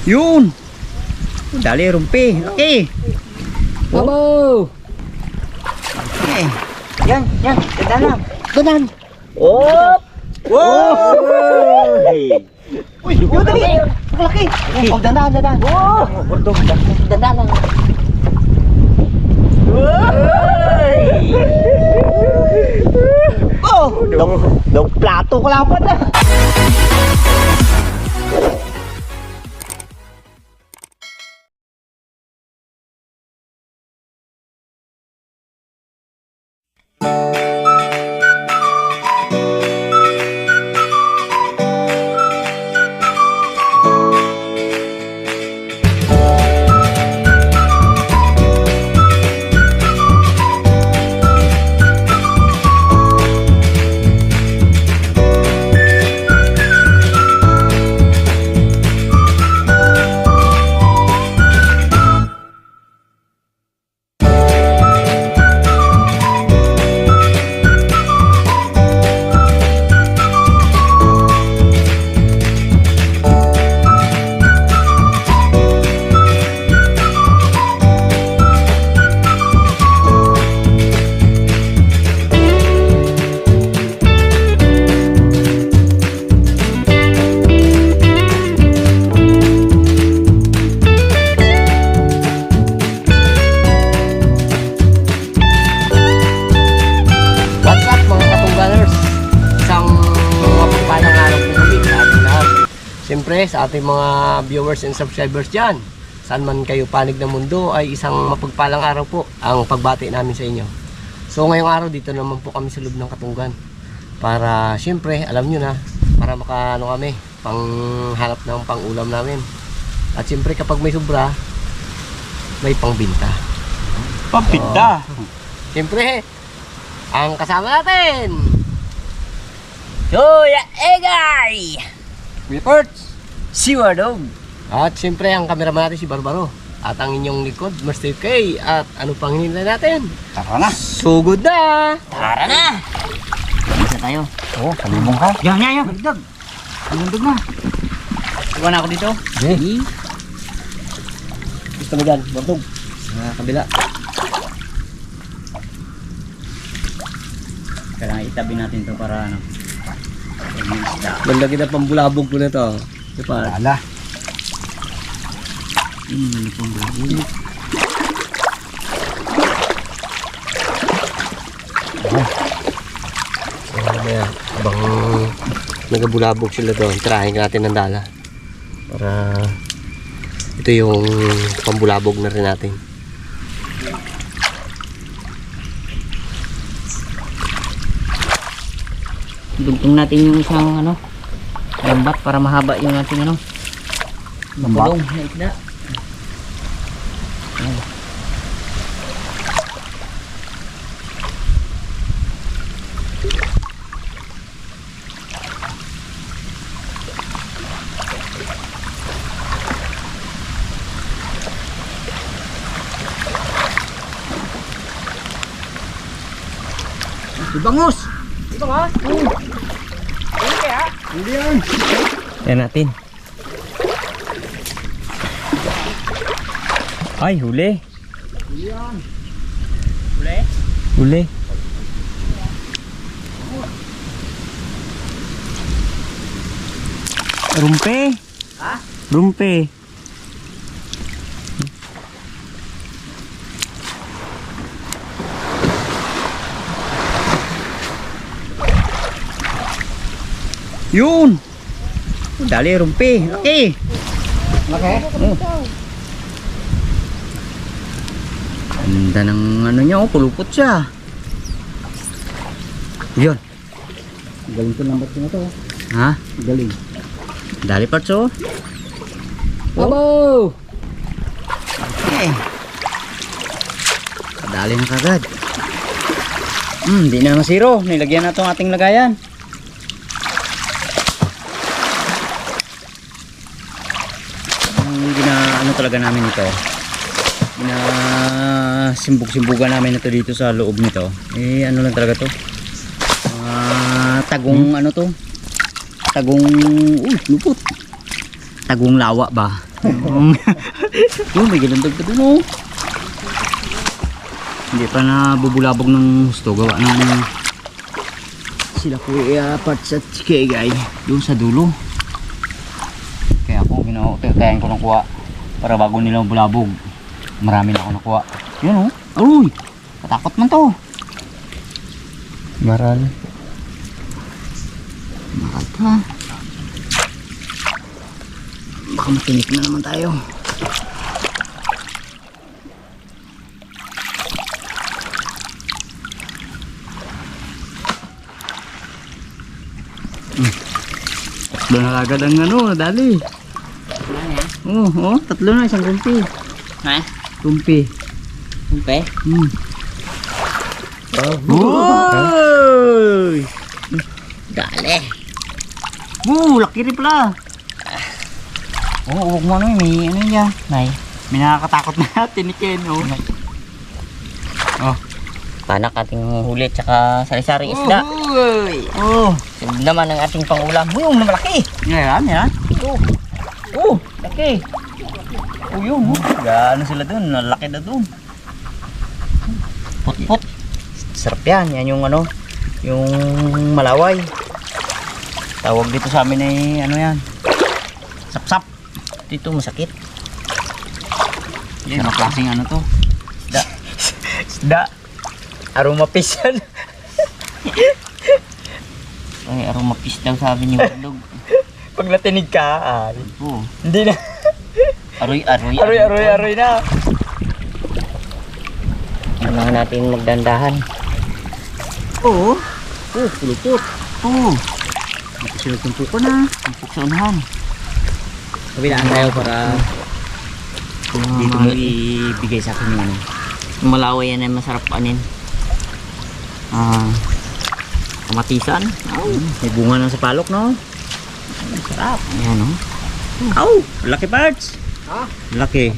Yun. Dali, rumpi. Okay. Abo! Okay. Yan. Ganda lang. Ganan! Oh! Wow! Uy, yun dali! Laki! Oh, dandan! Wow! Dandan lang! Oh! Dong plato ko lang pa na. Siyempre sa ating mga viewers and subscribers dyan, saan man kayo panig ng mundo, ay isang mapagpalang araw po ang pagbati namin sa inyo. So ngayong araw dito naman po kami sa loob ng Katunggan para siyempre alam nyo na, para makaano kami panghanap ng pangulam namin. At siyempre kapag may sobra, may pangbinta. Pampinta. Siyempre ang kasama natin, Kuya Egay, Reports. si Wardog. At siyempre ang kameraman natin si Barbaro. At ang inyong likod, Mr. K. At ano pang hinintay natin? Tara na. Sugod na! Tara na. Isa tayo. Oh, kalimong ka. Yan. Dagdag. Lumundog na. Iwan ako dito. Okay. Gusto mo dyan, Bardog? Sa kabila. Kailangan itabi natin to para ano. Ganda kita pambulabog ko na to. Diba? Wala. Malipong bulabog. So, mamaya, abang nagabulabog sila doon, tirahin natin ng dala. Para ito yung pambulabog na rin natin. Dugtong natin yung isang ano, lambat para mahaba yung ating ano, makulong na isda. Bangus! Ito nga? Hindi kaya? Hindi yan. Yan natin. Ay, huli. Huli yan. Huli? Huli. Rumpe. Ha? Rumpe. Yun. Dali, rumpi. Okay. Okay. Ganda ng ano niya, oh, kulupot siya. Yun. Galing to lambat ko na to. Ha? Galing. Dali parts, oh. Abo! Okay. Dali na kagad. Hindi na masiro. Nilagyan na itong ating lagayan. Ano talaga namin ito, simbug-simbugan namin ito dito sa loob nito. Eh ano lang talaga to, tagong ano to, tagong lupot, tagong lawa ba, Yun, may galandag pa dun oh. Hindi pa na bubulabog ng gusto. Gawa ng sila kuya parts at kegay doon sa dulo. Kaya ako tayain ko ng kuha para bago nila bulabog. Marami na ako nakuha. Yun oh. Aroy! Katakot man to. Maral. Makata. Baka matinik na naman tayo. Tatlo na agad ang nadali. Tatlo na, isang kumpi. Ha? Kumpi. Kumpi? Uy! Dali. Laki rin pala. Huwag mo may ano niya. May nakakatakot na tinikin. Panak ating huli tsaka sari-sari isda. Sib naman ang ating pangulam. Yung malaki. Yan. Laki. Yun. Gaano sila dun. Laki na dun. Put. Sarap yan. Yan yung yung malaway. Tawag dito sa amin ay yan. Sapsap. Dito masakit. Yan ang klaseng to. Isda. Aroma fish yan. Ay, aroma fish daw sabi ni Wardog. Pag natinig ka, hindi na. Aroy na. Kailangan natin magdandahan. Pulupot. Tumpok ko na. Tumpok sa unahan. Kabilaan tayo para dito mo ibigay sa akin yung malaway yan ay masarap panin. Kamatisan. May bunga ng sapalok, no? Sarap. Ayan, no? Laki parts. Laki.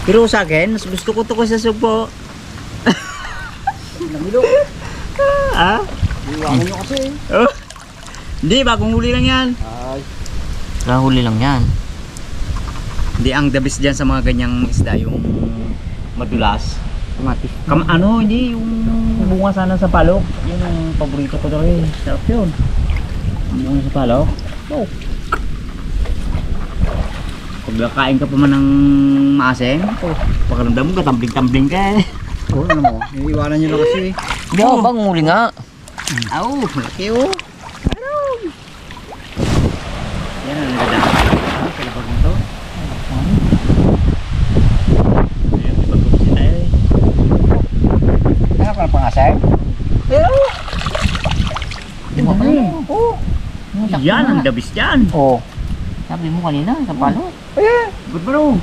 Pero sa akin, mas gusto ko to ko sa sugpo. Namilo. Iwangan nyo kasi. Hindi, bagong huli lang yan. Huli lang yan. Hindi, ang the best dyan sa mga ganyang isda, yung madulas. Hindi, yung bunga sana sa palok. Yun ang paborito ko daw eh. Sarap yun. Bunga sa palok. Pag kain ka pa man ng maasim, pakaramdam mo, katambling-tambling ka eh. Ano mo? Iiwanan nyo lang kasi. Hindi ako bang huli nga. Laki yan ang ganda. Kalabag mo to. Ano ka na pangasay? Yan ang dabis dyan. Sabi mo kanina sa palo. Good bro.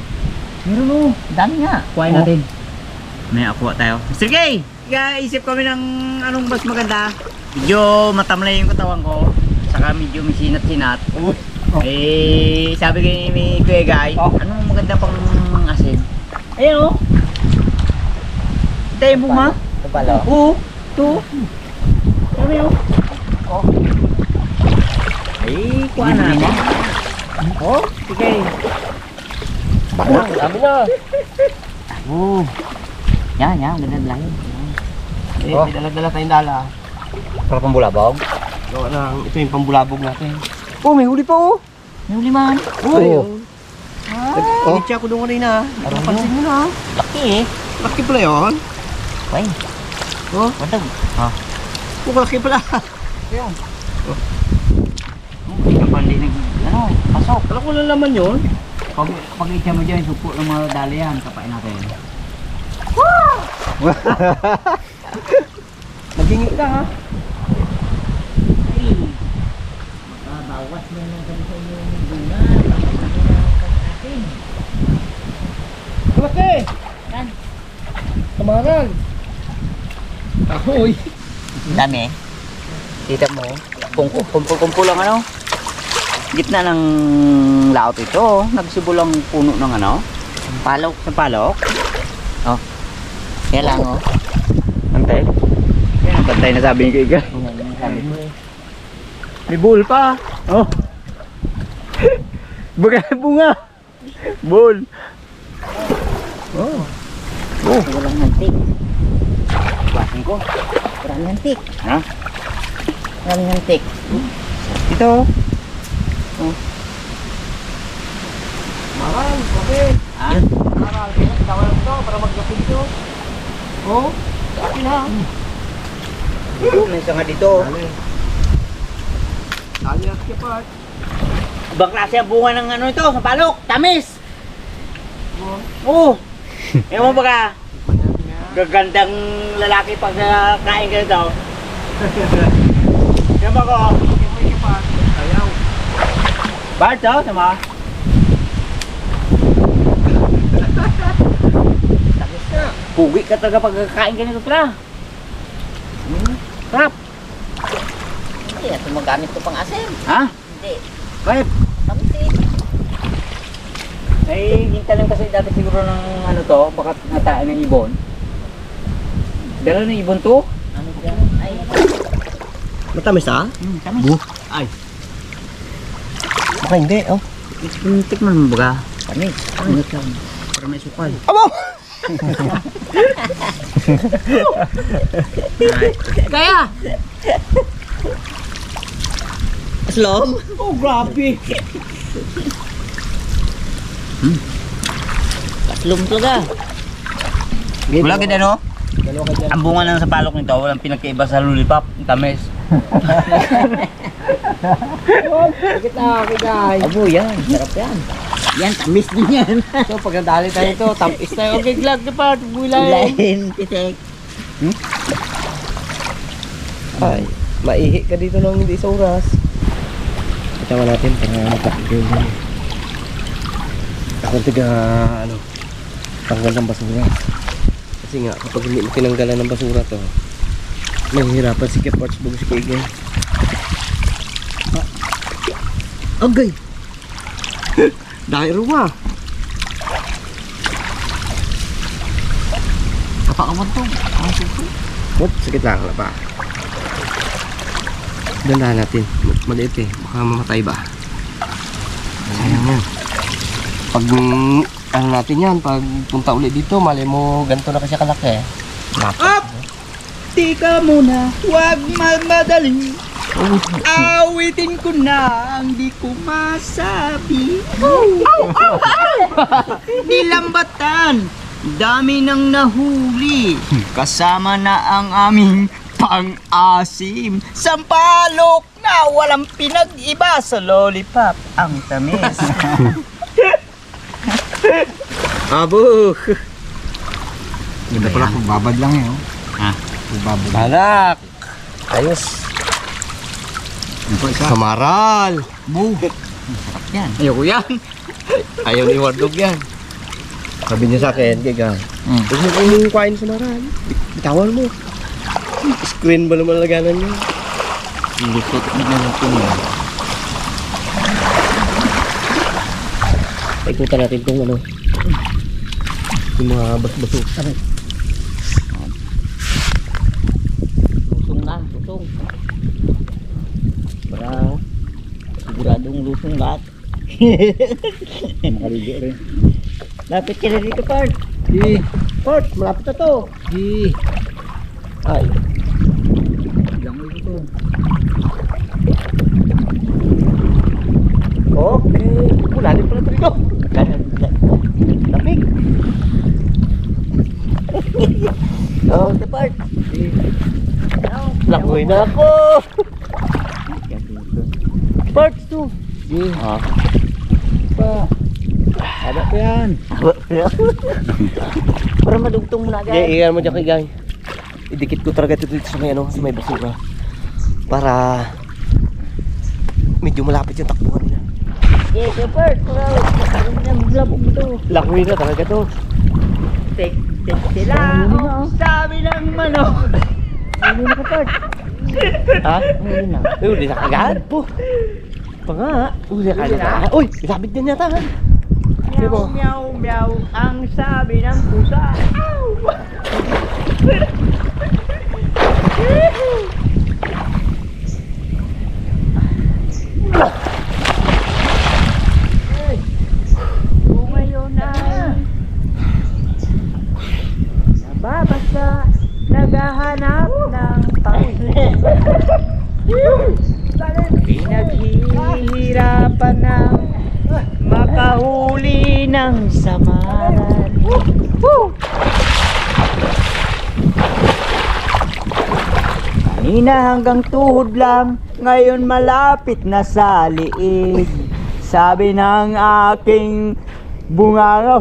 Meron dami nga. Kuhain natin. May akuha tayo. Mr. K! Isip kami ng anong mas maganda. Medyo matamlay yung katawan ko. Saka medyo may sinat-sinat. Sabi kay may Kuya Guy, anong maganda pang asin? Ayan tayo bunga. Ito pala. Ito. Sabi kuha na. Sige. Sabi na. Yan, ganda lang. May dala-dala tayong dala. Para pambulabog? Ito yung pambulabog natin. May huli pa May huli man. Nitya ko doon kanina. Napansin mo na. Laki eh. Laki pala yun. Wait. Matag. Laki pala. Ayan. Kapag hindi pasok. Alam ko lang naman yun. Pag itya mo dyan, supo ng mga dali yan, kapain natin. Magingit ka ha. Makabawas mo ng ganito yung bunga. Laki! Yan. Kamaran. Ahoy. Dami eh. Kita mo, kumpul lang gitna ng laot ito. Nagsibo lang puno ng palok sa palok. Yan lang Antay. Yan, bantay na sabi ni Kuya. sabi ko eh. May bull pa. Oh. Baga bunga. Bull. Oh. Oh. Walang nantik. Basin ko. Walang nantik. Ha? Walang nantik. Ito. Oh. Maral, okay. Ha? Maral, tawalan to para maglapit to. Oh, akin ha. Dito, may isa nga dito. Dali at kipat. Ibang klase ang bunga ng ano ito, sa palok, tamis. Oo. Ewan mo ba ka? Gagandang lalaki pag kain ka ito. Ewan ko. Ayaw. Bart, oh, sama. Takis na. Pugi ka talaga pag kain ka nito, pra. Sarap. Hindi na ito magamit ko pang asim. Ha? Hindi. Bakit? Tamis eh. Ay, hinta lang kasi dati siguro ng ano to, baka natain ng ibon. Dala ng ibon to? Ano dyan? Ay, Matamis ha? Tamis. Ay. Baka hindi, oh. Tikman mo ba? tamis. Ingat lang. Para may sukal. Abo! Kaya! Aslom? Oh, grabe! Kaslum talaga. Wala ka no? Dalawa ka dyan. Ang bunga lang sa palok nito, walang pinagkaiba sa lollipop. Tamis. Bakit na, kagay? Abo yan. Sarap yan. Yan, tamis din yan. So, pag nadali tayo ito, tampis tayo. Okay, glad na pa, bulay. Lain, titik. Ay, maihi ka dito ng hindi sa oras. Itawa natin para magkakagay. Ako tiga, ano, tanggal ng basura. Kasi nga, kapag hindi mo tinanggalan ng basura to, mahihirapan si Keparts bago si Kegay. Agay! Dahil ruma! Kapakaman to. Ang suso. What? Sakit lang na pa. Dandahan natin. Maliit eh. Baka mamatay ba? Sayang yan. Pag ano natin yan, pag punta ulit dito, mali mo ganito na kasi kalaki. Up! Tika muna, huwag magmadali. Awitin ko na ang di ko masabi. Nilambatan, dami nang nahuli. Kasama na ang aming pang-asim. Sampalok na walang pinag-iba sa lollipop. Ang tamis. Abo! Ganda pala kung babad lang yun. Ha? Kung babad. Anak! Ayos! Samaral! Bu. Sarap yan. Ayoko yan. Ayaw ni Wardog yan. Sabi niya sa akin, Giga, huwag mo kong kain sa maral. Bitawan mo. Screen ba naman laganan niya? Lusot na natin yan. Ikutan natin itong ano. Yung mga bas-baso. Lusong na. Lusong. Para siguradong lusong lahat. Makaligo rin. Lapit ka na dito, Part. Di. Port, malapit na to. Di. Ay. Ilang ulo to. Okay. Wala din pala ito dito. Lamig. Oh, the Part. Lakoy na ako. Parts to. Di. Pa. Haba pa yan. Para madugtong mo na agad. Okay, iyan mo dyan kay Gang. Idikit ko talaga ito dito sa may, ano, sa may basura. Para medyo malapit yung takbuhan nila. Okay, the Part. Maglabog mo to. Lakoy na talaga to. Tek sila. Sabi ng manok. Huli na ka, Part. Ha? Huli na. Uli na kagad po. Pa nga. Uli na kagad. Uy, sabit din yata. Meow, meow, meow. Ang sabi ng pusa. Kanina hanggang tuhod lang, ngayon malapit na sa liig. Sabi ng aking bunganga.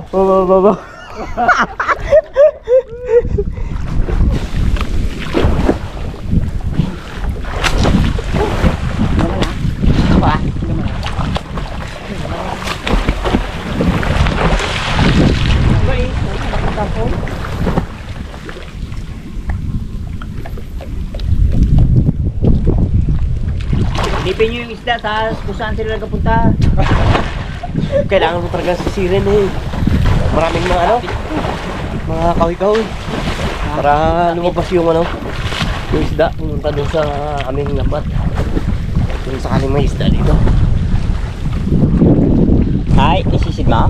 Tipin nyo yung isda sa kung saan sila nagpunta. Kailangan mo talaga sisirin eh. Maraming mga mga kahoy-kahoy. Para lumabas yung yung isda. Pumunta dun sa aming lambat. Kung sakaling may isda dito. Ay, isisid mo?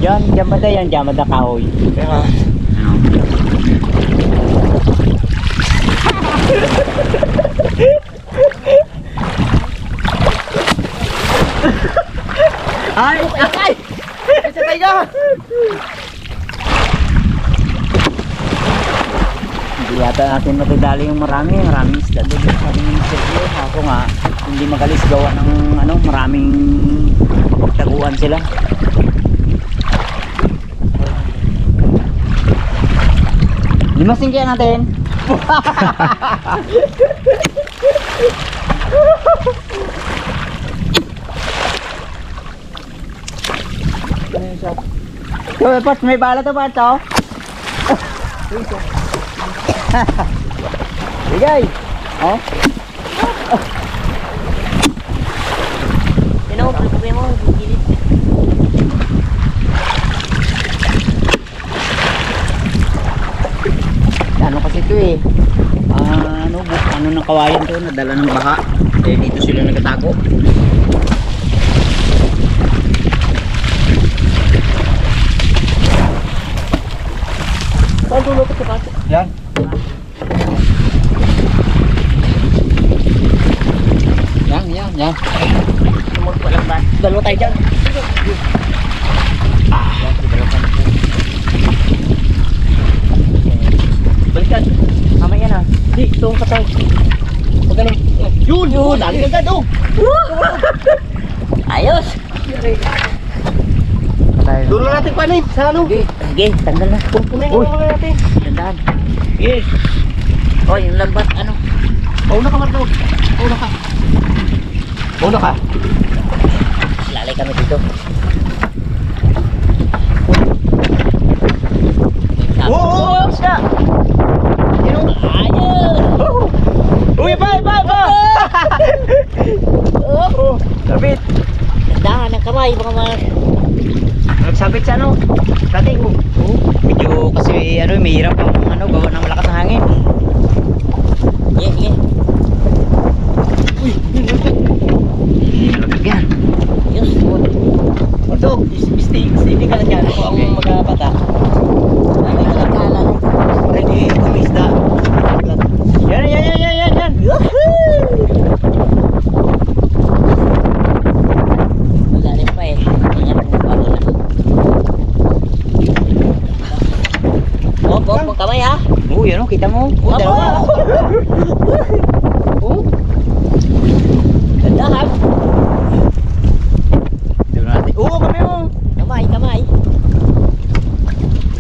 Yan, dyan ba da yan? Dyan ba da kahoy? Kaya Ay! Ay! isa tayo na! Hindi yata natin matidali yung maraming isda doon sa aming siryo. Ako nga, hindi magalis gawa ng maraming pagtaguan sila. Limasin kaya natin. So, Pat, may bala to, Pat, oh. Bigay. Oh. Problema mo, gilid. Ano kasi ito eh. Ano ng kawayan to, nadala ng baha. Eh, dito sila nagatago. Saan dulo ko sa Yan. Yan. Tumulog pa lang ba? Dalawa tayo dyan. Balikan. Mamaya na. Di, ito ang katay. Pag ganun. Yun! Dali ka agad, oh! Ayos! Dulo natin panin. Sa ano? Sige, tanggal na. Pupunin Uy. mo natin. Tandaan. Yes. Oh, yung lambat, ano? Pauna ka, Marco. Pauna ka. Pauna ka. Lalay kami dito. Oo! Siya! Ayos! Uy, ba! Oh! Sabit! Tandaan ng kamay, baka Nagsabit sa dating medyo kasi may hirap ang gawa ng malakas na hangin. Sige. Uy! Yan. Ayos. Ito! Steady ka lang dyan. Ako ang magabata. Lalay ka lang kahalan. Ready to miss the... Yan. Malalim pa eh. Ingat mo pa muna. Op, kamay ha. Yan kita mo. Op, Dalawa. Tandaan. Dito natin. Kami mo. Kamay.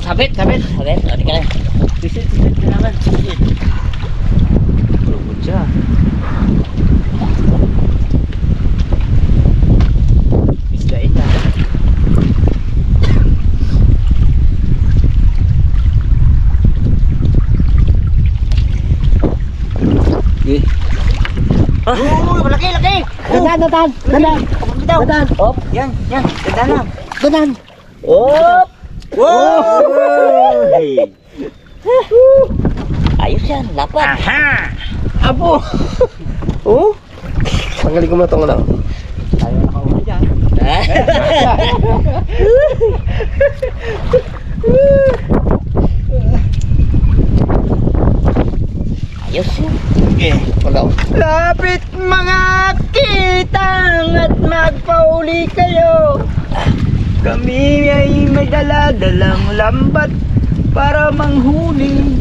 Sabit. Sabit, o di ka lang. Sisit na naman. Lugod siya. Isda ita. Malaki! Tandaan. Op. Yan. Ganda na. Tandaan. Op! Wow! Ayos yan, lapat. Aha! Apo! Oh? Tanggalin ko na itong ano. Tayo nakauwi dyan. Ayos yun. Okay, wala. Lapit mga kitang at magpauli kayo. Kami ay may dala-dalang lambat para manghuli.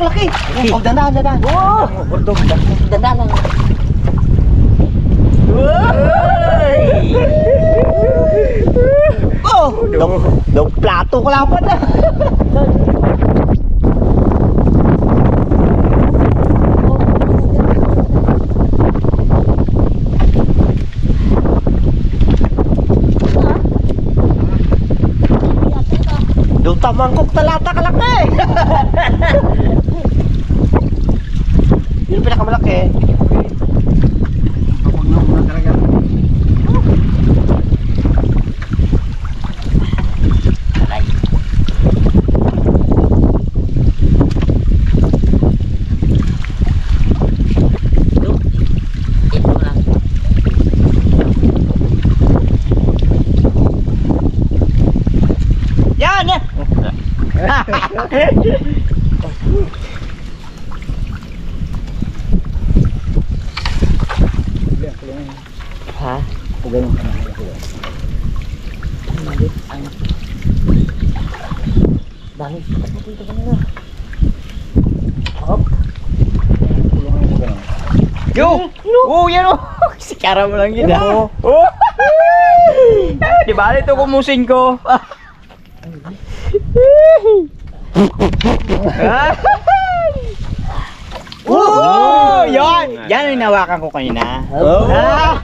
napakalaki. Oh, dandan. Oh, dandan lang. Oh, dong plato ko lang pa na. Dong tamangkok talata kalaki. Yun yung pinakamalaki. Kapag nauna talaga. Yan! Yan! Ha? Dami. Punta ka na. Hop. Yo! Oh, yan o! Sikara mo lang yun ah. Oh! Di ba ito kumusin ko? Oh! Yan! Yan ang hinawakan ko kanina. Oh. Ah!